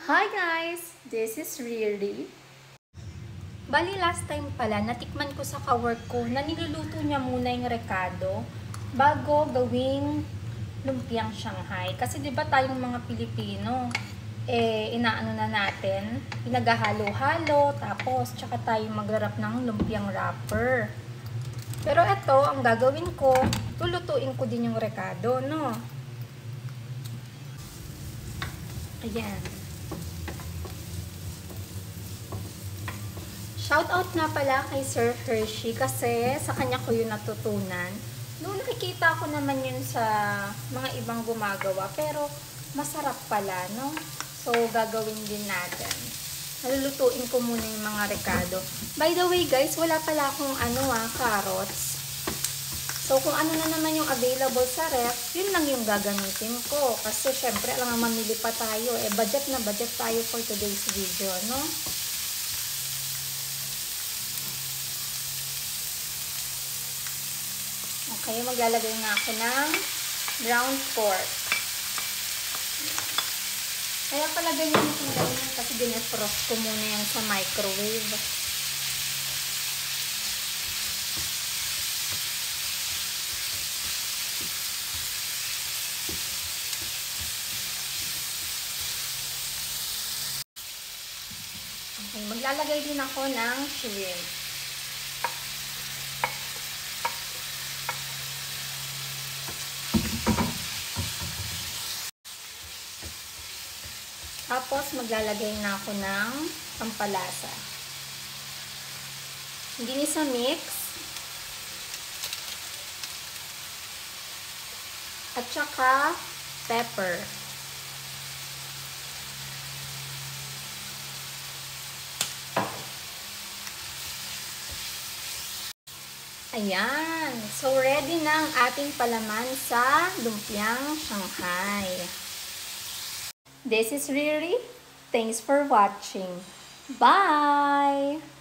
Hi guys! This is Riri. Bali last time pala, natikman ko sa kawork ko na niluluto niya muna yung rekado bago gawing lumpiang Shanghai. Kasi di ba tayong mga Pilipino, inaano na natin, pinaghahalo-halo, tapos tsaka tayo magharap ng lumpiang wrapper. Pero ito, ang gagawin ko, lulutuin ko din yung rekado, no? Ayan. Shoutout nga pala kay Sir Hershey kasi sa kanya ko yun natutunan. Noong nakikita ko naman yun sa mga ibang gumagawa pero masarap pala, no? So, gagawin din natin. Nalulutuin ko muna yung mga rekado. By the way guys, wala pala akong carrots. So, kung ano na naman yung available sa ref, yun lang yung gagamitin ko. Kasi syempre, alam nga mamili pa tayo. Budget na budget tayo for today's video, no? Okay, maglalagay na ako ng ground pork. Kaya pala ganyan yung ganyan kasi dinefrost ko muna yan sa microwave. Okay, maglalagay din ako ng shrimp. Tapos, maglalagay na ako ng pampalasa. Hindi sa mix. At saka, pepper. Ayan. So, ready na ang ating palaman sa lumpiang Shanghai. This is Riri. Thanks for watching. Bye!